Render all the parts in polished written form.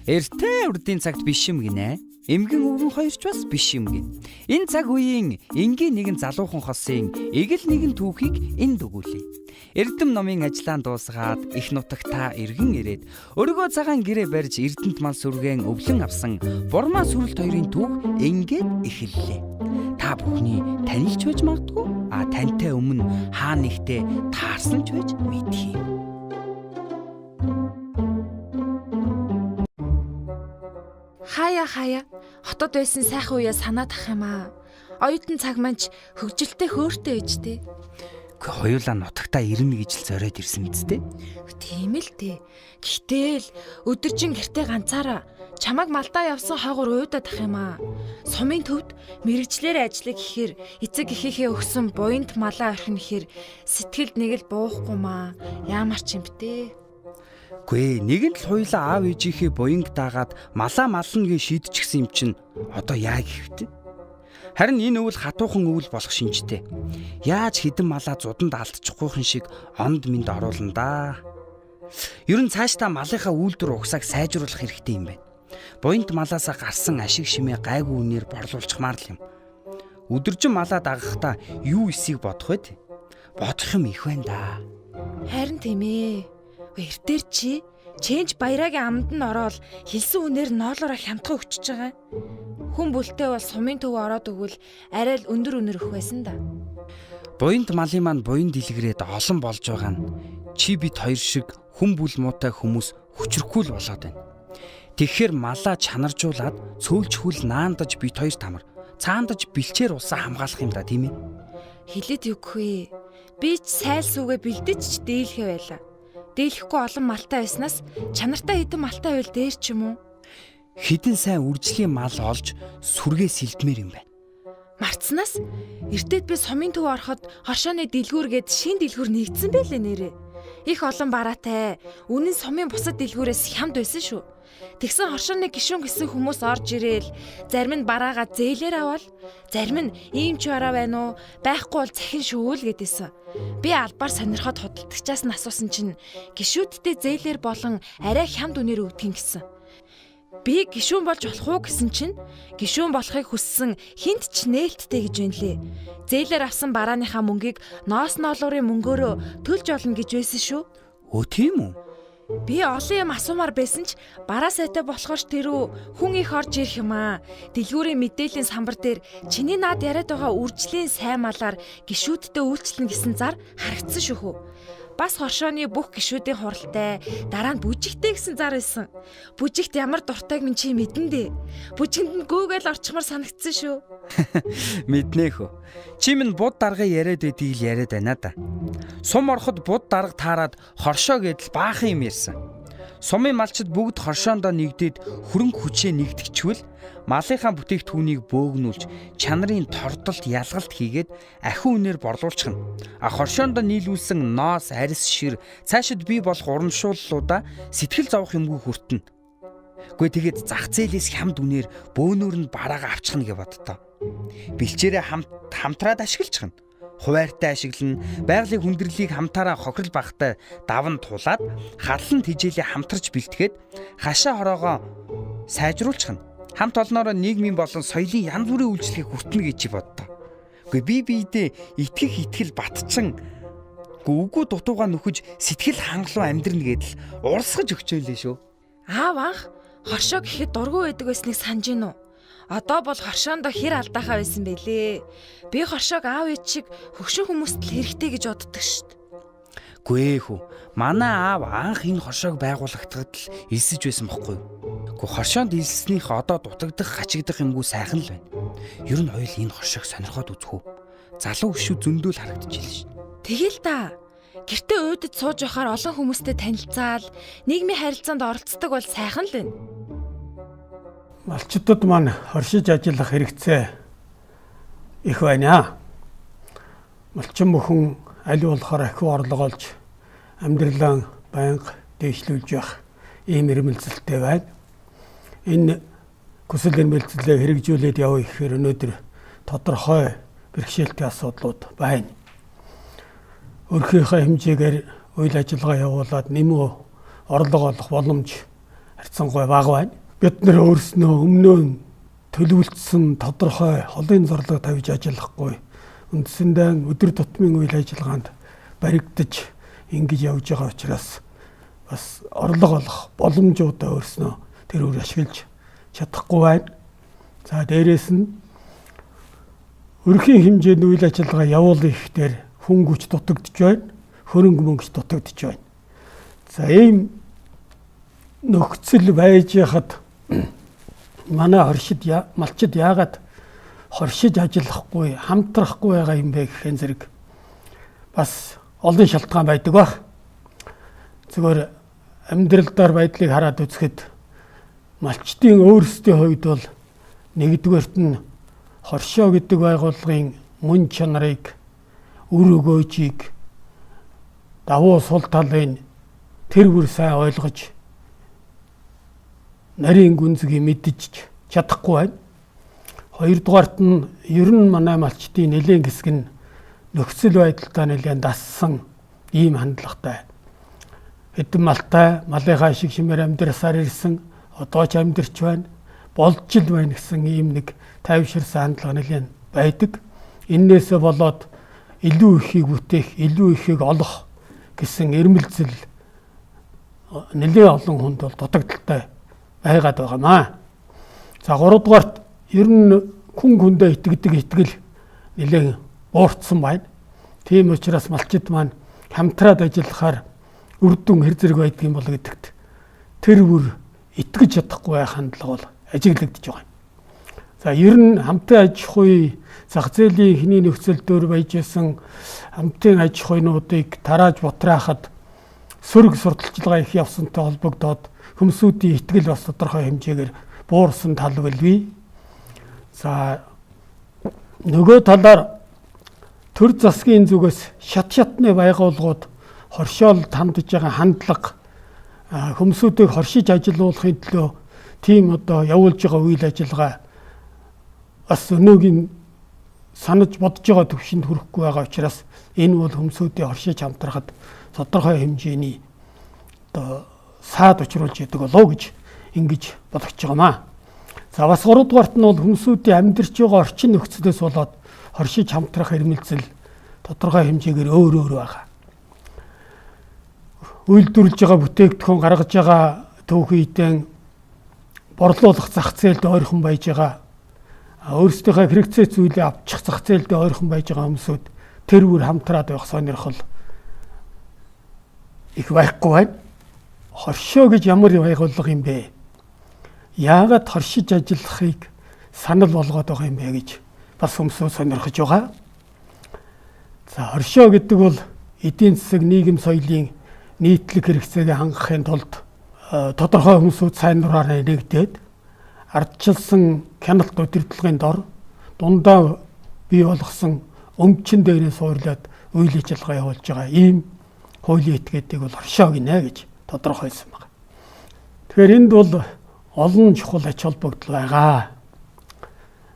Эртээ урдын цагт биш юм гинэ. Эмгэн өвгөн хоёрч бас биш юм гин. Энэ цаг үеийн энгийн нэгэн залуухан хосын эгэл нэгэн түүхийг энд өгүүлье. Эрдэм номын ажлаан дуусгаад их нутагтаа иргэн ирээд өргөө цагаан гэрээ барьж Эрдэнэт мал сүргэн өвлөн авсан бурмаа сүрэлт хоёрын түүх ингээд эхэллээ. Та бүхний танилж байж магадгүй. Тантай өмнө хаа нэгтээ таарсан ч байж мэдхий. Хаяа хотод байсан сайхан үеэ санаад ах юм аа. Оюутан цаг манч хөгжилтэй хөөртэй ээжтэй. Гэхдээ хоёулаа нутагтаа ирнэ гэж л зориод ирсэн мэт. Тийм л дээ. Гэтэл өдөржин гэртээ ганцаараа чамайг малдаа явсан хойгоор уйдаад ах юм аа. Сумын төвд мэрэгчлэр ажиллах гэхээр эцэг эхийнхээ өгсөн буянт малаа орхино гэхээр сэтгэлд нэг л буухгүй маа. Яамар ч юм бтэ. Гүй нэгэн л хоёулаа аав ээжийнхээ буянг даагаад малаа мална гэж шийдчихсэн юм чинь одоо яа гэвтэ. Харин энэ өвөл хатуухан өвөл болох шинжтэй. Яаж хідэн малаа зуданд алдчихгүйхэн шиг онд минд оруулна да. Ер нь цаашдаа малынхаа үйлдвэр угсааг сайжруулах хэрэгтэй юм байна. Буянт малаасаа гарсан ашиг шимээ гайгүй үнээр борлуулчихмаар л юм. Өдөржин малаа дагахтаа юу эсийг бодох вэ? Бодох юм их байна да. Харин тийм ээ. Эртээр чи Чэнж баярагийн аманд нь ороод хэлсэн үнээр ноолороо хямдхан өчөж байгаа. Хүн бүлтэй бол сумын төв ороод өгвөл арай л өндөр өгөх байсан да. Буянт малын маань буян дэлгэрээд олон болж байгаа нь чи бид хоёр шиг хүн бүл муутай хүмүүс хүчрэхгүй л болоод байна. Тэгэхээр малаа чанаржуулаад цөөлжхүүл наандаж бид хоёр тамар цаандаж бэлчээр усаа хамгаалах юм да тийм ээ. Хилээд өгөхгүй. Би ч сайл сүгэ бэлдэж ч дийлхэ байла. Дийлэхгүй олон малтай байснаас чанартай хідэн малтай байл дээр ч юм уу. Хідэн сайн үржлийн мал олж сүргээ сэлдмээр юм байна. Марцнаас эртээд би сумын төв ороход хоршооны дэлгүүргээд шин дэлгүүр нэгдсэн байлээ нэрээ. Их олон бараатай. Үнэн сумын бусад дэлгүүрээс хямд байсан шүү. Тэгсэн хоршооны гишүүн гэсэн хүмүүс орж ирээл зарим нь бараагаа зээлээр аваад зарим нь ийм ч бараа байна уу байхгүй бол захин шүүл гэдээсэн. Би албаар сонирхоод худалдагчаас нь асуусан чинь гишүүдтэй зээлээр болон арай хямд үнээр өгдөг юм гэсэн. Би гишүүн болж болох уу гэсэн чинь гишүүн болохыг хүссэн хинт ч нээлттэй гэж байна лээ. Зээлээр авсан барааныхаа мөнгийг ноос ноолуурын мөнгөөрөө төлж олно гэж байсан шүү. Өө тийм үү? Би олон юм асуумаар байсан ч бараа сайтай болохоор тэрүү хүн их орж ирэх юм аа. Дэлгүүрийн мэдээллийн самбар дээр чиний наад яриад байгаа үржлийн сайн малаар гишүүдтэй үйлчлэн гэсэн зар харагдсан шүү хөө. Бас хоршооны бүх гишүүдийн хуралтай дараа нь бүжигтэй гэсэн зар байсан. Бүжигт ямар дуртайг минь чи мэдэн дээ. Бүжигэнд нь гүүгээл орчмор санагдсан шүү. Мэднэ хөө. Чи минь буд дарга яриад байдгийг л яриад байна да. Сум ороход буд дарга таарад хоршоо гэдэл баахан юм ярьсан. Сумын малчид бүгд хоршоондоо нэгдээд хөрөнгө хүчээ нэгтгэжвэл малынхаа бүтээгдэхүүнийг бөөгнүүлж чанарын тордолт ялгалт хийгээд ахин үнээр борлуулчихна. Хоршоондоо нийлүүлсэн ноос, арьс, шир цаашид бий болох урамшууллуудаа сэтгэл зовох юмгүй хүртэнэ. Гэхдээ тэгээд зах зээлээс хямд үнээр бөөнөр нь бараагаа авчихна гэж боддоо. Бэлчээрээ хамтраад ашиглчихна. Хуваартай ашиглана, байгалийн хүндрэлийг хамтаараа хохирол багтай даван тулаад харлан тижээлээ хамтарч бэлтгээд хашаа хороогоо сайжруулчихна. Хамт олноороо нийгмийн болон соёлын янз бүрийн үйлчлэгийг хүртэнэ гэж боддоо. Гэхдээ биедээ итгэл батчин үгүй дутуугаа нөхөж сэтгэл хангалуун амьдрна гэдэл урсгаж өгчөөлээ шүү. Аав анх хоршоо гэхэд дургүй байдаг байсныг санаж гин үү? Одоо бол хоршоондоо хэр алдаахаа байсан бэлээ. Би хоршоог аав ээж шиг хөгшин хүмүүст л хэрэгтэй гэж боддог шít. Гүй хүү. Манай аав анх энэ хоршоог байгуулагдахад л элсэж байсан бохгүй юу? Гэхдээ хоршоонд элснийх одоо дутагдах, хачигдах юмгүй сайхан л байна. Ер нь хоёул энэ хоршоог сонирхоод үзэх үү? Залуу гişүү зөндөл харагдчихжээ л шít. Тэгэл та. Гэртээ уйдад сууж байхаар олон хүмүүстэй танилцаал, нийгмийн харилцаанд оролцдог бол сайхан л байна. Малчдууд маань хоршиж ажиллах хэрэгцээ их байна. Малчин бүхэн аль болохоор ахиу орлого олж амьдралаа байнга дэвшлүүлж явах ийм эрмэлзэлтэй байна. Энэ хүсэл эрмэлзлээ хэрэгжүүлээд явах гэхээр өнөөдөр тодорхой бэрхшээлтэй асуудлууд байна. Өөрийнхөө хэмжээгээр үйл ажиллагаа явуулаад нэмүү орлого олох боломж харьцангуй бага байна. Бид нэр өөрснөө өмнөө төлөвлөсөн тодорхой холын зарлага тавьж ажиллахгүй. Үндсэндээ өдөр тутмын үйл ажиллагаанд баригдаж ингэж явж байгаа учраас бас орлого олох боломжуудаа өөрснөө тэрүүр ашиглаж чадахгүй байна. За дээрээс нь өрхийн хэмжээний үйл ажиллагаа явуулах ихээр хүн хүч дутагдж байна. Хөрөнгө мөнгө дутагдж байна. За ийм нөхцөл байж хад манай малчид яагаад хоршиж ажиллахгүй, хамтрахгүй байгаа юм бэ гэхэн зэрэг бас олон шалтгаан байдаг ба. Зүгээр амьдралдаар байдлыг хараад үзэхэд малчдын өөрсдийн хувьд бол нэгдүгээрт нь хоршоо гэдэг байгууллагын мөн чанарыг, үр өгөөжийг, давуу сул талын тэр бүр сайн ойлгож нарийн гүнзгий мэдж чадахгүй байна. Хоёрдугаарт нь ер нь манай малчдын нэлээд хэсэг нь нөхцөл байдалтай нэлээд дассан ийм хандлагатай. Хэдэн малтай, малынхаа шиг шимээр амьдрасаар ирсэн, одоо ч амьдрч байна, болж л байна гэсэн ийм нэг тайвширсан хандлага нэлээд байдаг. Иннээсээ болоод илүү ихийг бүтээх, илүү ихийг олох гэсэн эрмэлзэл нэлээд олон хүнд бол дутагдaltaй байгаад байгаамаа. За 3 дугаарт ер нь хүн хүндээ итгэдэг итгэл нэлээд буурсан байна. Тийм учраас малчид маань хамтраад ажиллахаар үр дүн хэр зэрэг байдаг юм бол гэдэгт тэр бүр итгэж чадахгүй байх хандлага бол ажиглагдж байгаа. За ер нь хамтын аж ахуй зах зээлийн эхний нөхцөл дөр байж исэн хамтын аж ахуйнуудыг тарааж бутраахад сөрөг сурталчилгаа их явсантай холбогдоод хүмүүсийн итгэл бас тодорхой хэмжээгээр буурсан тал билгүй. За нөгөө талаар төр засгийн зүгээс шат шатны байгууллагууд хоршоол тандж байгаа хандлага хүмүүсүүдийг хоршиж ажилуулахын төлөө тийм одоо явуулж байгаа үйл ажиллагаа бас өнөөгийн санаж бодож байгаа төвшөнд хүрэхгүй байгаа учраас энэ бол хүмүүсүүдийг хоршиж хамтрахад тодорхой хэмжээний одоо саад учруулж яадаг болоо гэж ингэж бодож байгаамаа. За бас 3 дугаарт нь бол хүмүүсүүдийн амьдарч байгаа орчин нөхцлөөс болоод хоршиж хамтрах эрмэлзэл тодорхой хэмжээгээр өөр байгаа. Үйлдвэрлэж байгаа бүтээгдэхүүн гаргаж байгаа төвхийдэн борлуулах зах зээлд ойрхон байж байгаа. Өөрсдийнхөө хэрэгцээ зүйлээ авчих зах зээлд ойрхон байж байгаа хүмүүсүүд тэр бүр хамтраад байх сонирхол их байхгүй байна. Хоршоо гэж ямар байгууллага юм бэ? Яагаад хоршиж ажиллахыг санал болгоод байгаа юм бэ гэж бас хүмүүсөө сонирхож байгаа. За хоршоо гэдэг бол эдийн засаг, нийгэм соёлын нийтлэг хэрэгцээг хангахын тулд тодорхой хүмүүсүүд сайн дураараа нэгдээд ардчилсан хяналт удирдлагын дор дундаа бий болгосон өмчин дээрээ суурлаад үйл ажиллагаа явуулж байгаа ийм хуулийн этгээдийг бол хоршоо гинэ гэж тодорхойлсон байна. Тэгэхээр энд бол олон чухал ач холбогдол байгаа.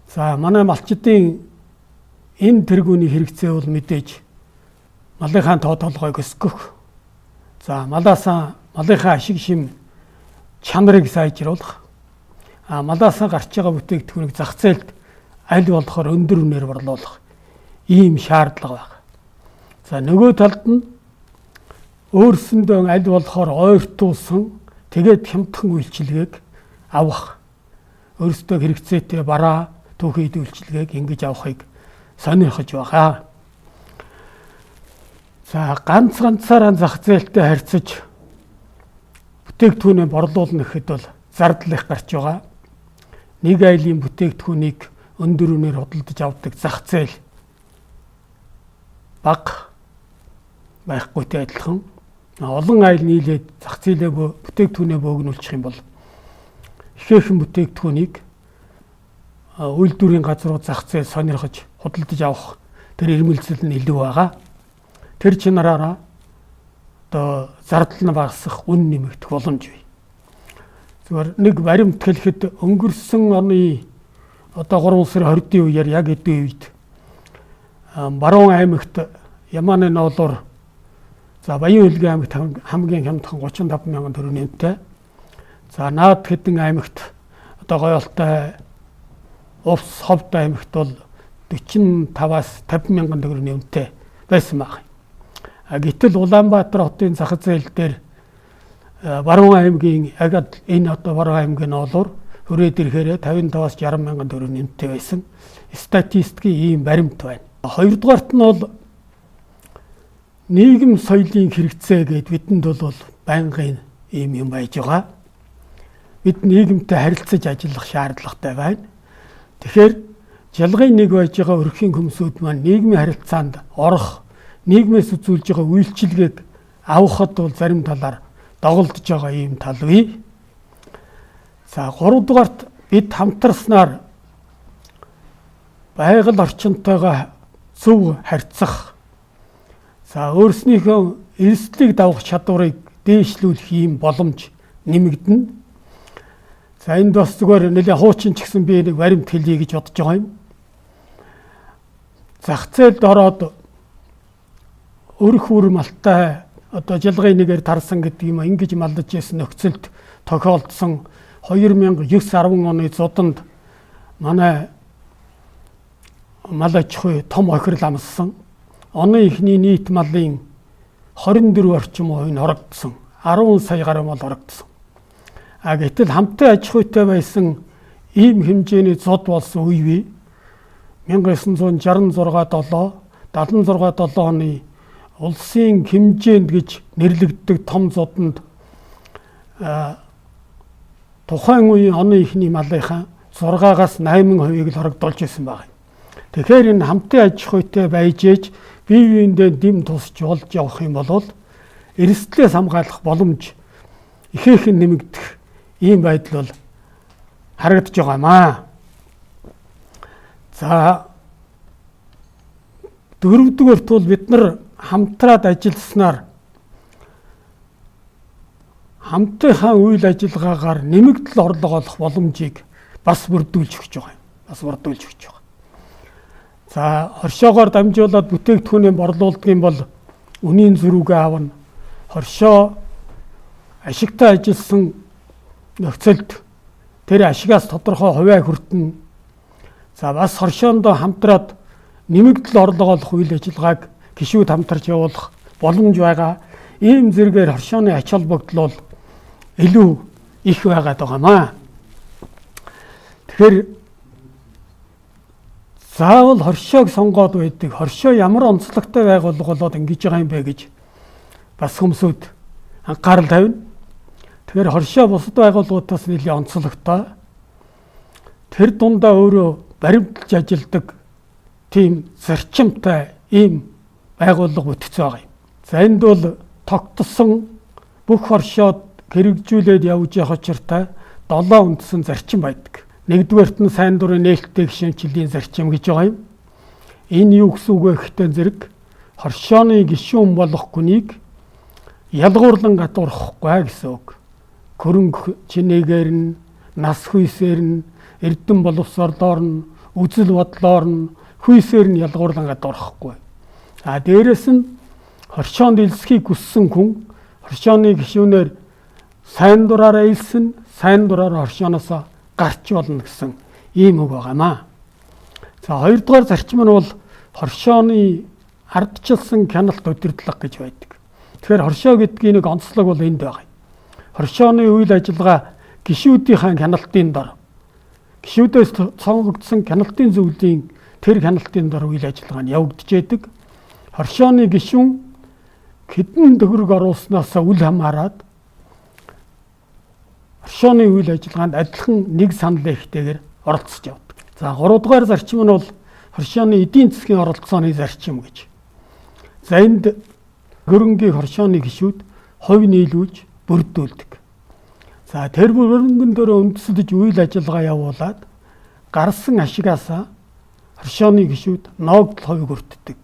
За манай малчдын энэ тэргүүний хэрэгцээ бол мэдээж малынхаа тоо толгойг өсгөх. За малынхаа ашиг шим чанарыг сайжруулах. Малаасаа гарч байгаа бүтээгдэхүүнийг зах зээлд аль болохоор өндөр үнээр борлуулах ийм шаардлага байна. За нөгөө талд нь өөрсөндөө аль болохоор ойртуулсан тэгээд хямдхан үйлчилгээг авах. Өөрсдөө хэрэгцээтэй бараа түүхийд үйлчилгээг ингэж авахыг сонирхож байгаа. За ганцаараа зах зээлтэй харьцаж бүтээгдэхүүнээ борлуулна гэхэд бол зардал их гарч байгаа. Нэг айлын бүтээгдэхүүнийг өндөр үнээр худалдаж авдаг зах зээл бага байхгүйтэй адилхан. Олон айл нийлээд зах зээлээ бүтээгдэхүүнээ бөөгнүүлчих юм бол ихээхэн бүтээгдэхүүнийг үйлдвэрийн газрууд зах зээл сонирхож худалдаж авах тэр эрмэлзэл нь илүү байгаа. Тэр чинараараа одоо зардал нь багасах, үн нэмэгдэх боломж бий. Зүгээр нэг баримт хэлэхэд өнгөрсөн оны одоо 3 сарын 20-ны үеэр яг эдийн үед Баруун аймагт Ямааны ноолоор за Баян Хөлгийн аймагт хамгийн хямдхан 35 мянган төгрөг нэмтэй. За Наад хэдэн аймагт одоо гоёлтой Увс Ховд аймагт бол 45-аас 50 мянган төгрөгийн үнэтэй байсан баг. Гэтэл Улаанбаатар хотын зах зээл дээр Баруун аймгийн агад энэ одоо Баруун аймгийн олоор хүрээд ирэхээр 55-аас 60 мянган төгрөгийн үнэтэй байсан статистикийн ийм баримт байна. Хоёрдугаарт нь бол нийгэм соёлын хэрэгцээ гэдээ бидэнд бол байнгын ийм юм байж байгаа. Бид нийгэмтэй харилцаж ажиллах шаардлагатай байна. Тэгэхээр жалгын нэг байж байгаа өрхийн хүмүүсүүд маань нийгмийн харилцаанд орох, нийгмээс үзүүлж байгаа үйлчилгээг авахд бол зарим талаар доголдож байгаа ийм тал бий. За 3 дугаарт бид хамтарснаар байгаль орчинтойгоо зөв харьцах. За өөрснийхөө эрсдлийг давах чадварыг дээшлүүлэх ийм боломж нэмэгдэнэ. За энд бас зүгээр нэлээд хуучин ч гэсэн би нэг баримт хэлье гэж бодож байгаа юм. Зах зээлд ороод өрх малтай одоо жалгын нэгээр тарсан гэдэг юм ингэж малдаж ирсэн нөхцөлд тохиолдсон 2009-10 оны зуданд манай мал аж ахуй том охирол амссан. Оны ихний нийт малын 24 орчим хувь нь хорогдсон. 10 сая гаруй мал хорогдсон. Гэтэл хамтын аж ахуйтай байсан ийм хэмжээний зод болсон үе бий. 1966-76-76 оны улсын хэмжээнд гэж нэрлэгддэг том зодонд тухайн үеийн оны ихний малынхаа 6-аас 8% л хорогдуулж ирсэн байна. Тэгэхээр энэ хамтын аж ахуйтай байж ээж бие биендээ дэм тусч болж явах юм бол эрсдлээс хамгаалах боломж ихээхэн нэмэгдэх ийм байдал бол харагдаж байгаа юм аа. За 4-р тул бид нар хамтраад ажилласнаар хамтынхаа үйл ажиллагаагаар нэмэгдэл орлого олох боломжийг бас бүрдүүлж өгч байгаа юм. За хоршоогоор дамжуулаад бүтээгдэхүүнээ борлуулдаг юм бол үнийн зөрүүгээ авна. Хоршоо ашигтай ажилласан нөхцөлд тэр ашигаас тодорхой хувиа хүртэнэ. За бас хоршоондоо хамтраад нэмэгдэл орлого олох үйл ажиллагааг гишүүд хамтарч явуулах боломж байгаа. Ийм зэрэгээр хоршооны ач холбогдол бол илүү их байгаад байгаамаа. Тэгэхээр заавал хоршоог сонгоод байдаг. Хоршоо ямар онцлогтой байгуулга болоод ингэж байгаа юм бэ гэж бас хүмүүсүүд анхаарал тавина. Тэгэхээр хоршоо бусад байгууллагуудаас нэлээд онцлогтой. Тэр дундаа өөрөө баримталж ажилдаг тийм зарчимтай ийм байгууллага бүтцээ байгаа юм. За энд бол тогтсон бүх хоршоод хэрэгжүүлээд явж явах учиртай 7 үндсэн зарчим байдаг. Нэгдүгээрт нь сайн дурын нээлттэй гишүүнчлийн зарчим гэж байгаа юм. Энэ юу гэсэн үг вэ гэхтэй зэрэг хоршооны гишүүн болох хүнийг ялгуурлан гадуурхахгүй гэсэн үг. Хөрөнгө чинээгээр нь, нас хүйсээр нь, эрдэм боловсролоор нь, үзэл бодлоор нь, хүйсээр нь ялгуурлан гадуурхахгүй. Дээрэс нь хоршоонд элсхийг хүссэн хүн хоршооны гишүүнээр сайн дураараа илсэн, сайн дураараа хоршооноос гарч болно гэсэн ийм үг байгаамаа. За хоёрдугаар зарчим нь бол хоршооны ардчилсан хяналт удирдлага гэж байдаг. Тэгэхээр хоршоо гэдгийн нэг онцлог бол энд байгаа. Хоршооны үйл ажиллагаа гишүүдийн хяналтын дор, гишүүдээс цонгогдсон хяналтын зөвлөлийн тэр хяналтын дор үйл ажиллагаа нь явагдаж байдаг. Хоршооны гишүүн хэдэн төгрөг оруулснаас үл хамааран хоршооны үйл ажиллагаанд адилхан нэг санал ихтэйгээр оролцож явдаг. За 3 дугаар зарчим нь бол хоршооны эдийн засгийн оролцооны зарчим гэж. За энд хөрөнгийн хоршооны гишүүд хувь нийлүүлж бүрдүүлдэг. За тэр хөрөнгөн дээр үндэслэж үйл ажиллагаа явуулаад гарсан ашигаас хоршооны гишүүд ноогдол хувь хүртдэг.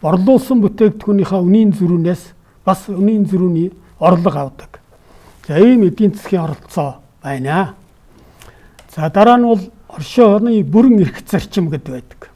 Борлуулсан бүтээгдэхүүнийхээ үнийн зөрүүнээс бас үнийн зөрүүний орлого авдаг. За ийм эдийн засгийн оролцоо байна. За дараа нь бол хоршооны бүрэн эрх зарчим гэдэг байдаг.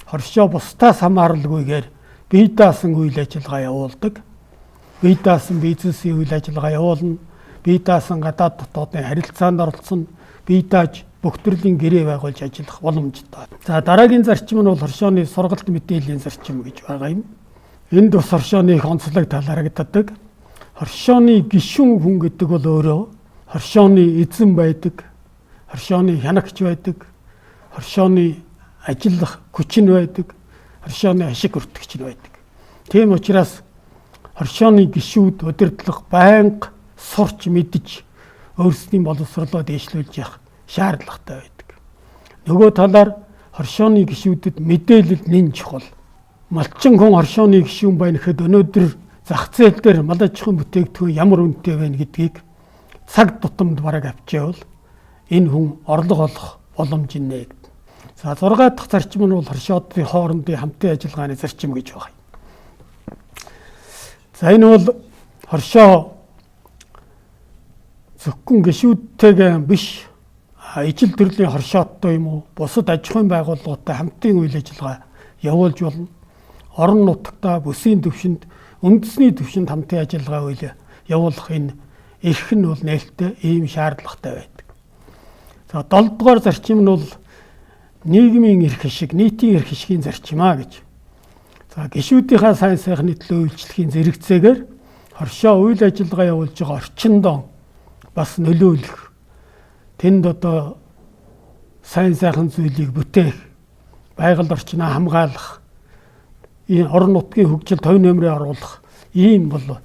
Хоршоо бусдаас хамааралгүйгээр бие даасан үйл ажиллагаа явуулдаг. Бие даасан бизнесийн үйл ажиллагаа явуулна. бие даасан гадаад дотоодын харилцаанд оролцсон, бие дааж бүх төрлийн гэрээ байгуулж ажиллах боломжтой. За дараагийн зарчим нь бол хоршооны сургалт мэдээллийн зарчим гэж байгаа юм. Энд бас хоршооны их онцлог талархагддаг. Хоршооны гишүүн хүн гэдэг бол өөрөө хоршооны эзэн байдаг, хоршооны хянагч байдаг, хоршооны ажиллах хүч нь байдаг, хоршооны ашиг хүртэгч нь байдаг. Тийм учраас хоршооны гишүүд удирдлага байнга сурч мэдж өөрсдийн боловсролоо дээшлүүлж явах шаардлагатай байдаг. Нөгөө талаар хоршооны гишүүдэд мэдээлэл нэн чухал. Малчин хүн хоршооны гишүүн байна гэхэд өнөөдөр зах зээл дээр мал аж ахуйн бүтээгдэхүүн ямар үнэтэй байна гэдгийг цаг тутамд бараг авчиавал энэ хүн орлого олох боломж нэ. За 6 дахь зарчим нь бол хоршоодын хоорондын хамтын ажиллагааны зарчим гэж байна. За энэ бол хоршоо зөвхөн гишүүдтэйгээ биш ижил төрлийн хоршооттой юм уу бусад аж ахуйн байгууллагатай хамтын үйл ажиллагаа явуулж болно. Орон нутагта бүсийн түвшинд үндэсний түвшинд хамтын ажиллагаа үйл явуулах энэ эрх нь бол нээлттэй ийм шаардлагатай байдаг. За 7 дугаар зарчим нь бол нийгмийн эрх ашиг, нийтийн эрх ашигын зарчим гэж. За гишүүдийнхаа сайн сайхны төлөө үйлчлэхийн зэрэгцээгээр хоршоо үйл ажиллагаа явуулж байгаа орчиндөө бас нөлөөлөх. Тэнд одоо сайн сайхан зүйлийг бүтээх, байгаль орчноо хамгаалах, энэ орон нутгийн хөгжилд төв нэмрээ оруулах ийм бол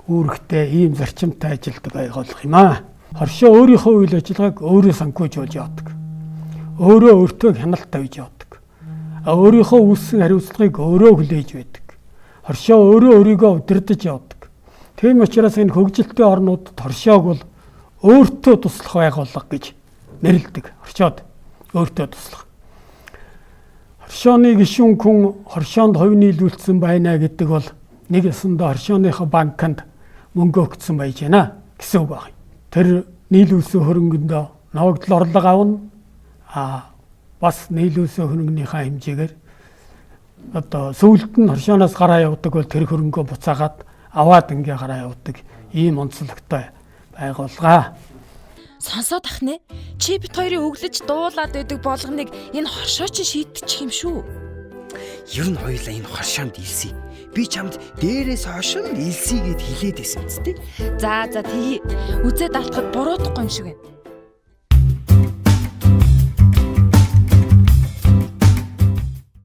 үүрэгтэй, ийм зарчимтай ажилдаг байгууллага юм аа. Хоршоо өөрийнхөө үйл ажиллагааг өөрөө санхүүжүүлж явдаг. Өөрөө өөртөө хяналт тавьж явдаг. Өөрийнхөө үүссэн хариуцлагыг өөрөө хүлээж байдаг. Хоршоо өөрөө өөрийгөө удирдах явдаг. Тийм учраас энэ хөгжилтэй орнуудад хоршоог бол өөртөө туслах байгууллага гэж нэрлэдэг. Хоршоод өөртөө туслах. Хоршооны гишүүн хүн хоршоонд хувь нийлүүлсэн байна гэдэг бол нэг ясандаа хоршооныхоо банкнд мөнгө өгсөн байж байна гэсэн үг байна. Тэр нийлүүлсэн хөрөнгөндөө ногдол орлого авна. Бас нийлүүлсэн хөрөнгөнийхөө хэмжээгээр одоо сүүлд нь хоршооноос гараа явдаг бол тэр хөрөнгөө буцаагаад аваад ингээ гараа явдаг ийм онцлогтой байгууллага. Сонсоод ахнаа. Чи бит хоёрын өглөж дуулаад байдаг болгоныг энэ хоршоо чи шийдчих юм шүү. Ер нь хоёулаа энэ хоршоонд илсэе. Би чамд дээрээс хошин илсэе гэд хэлээд байсан зү. За тэгээ. Үзээд алдахад буруутахгүй юм шиг байна.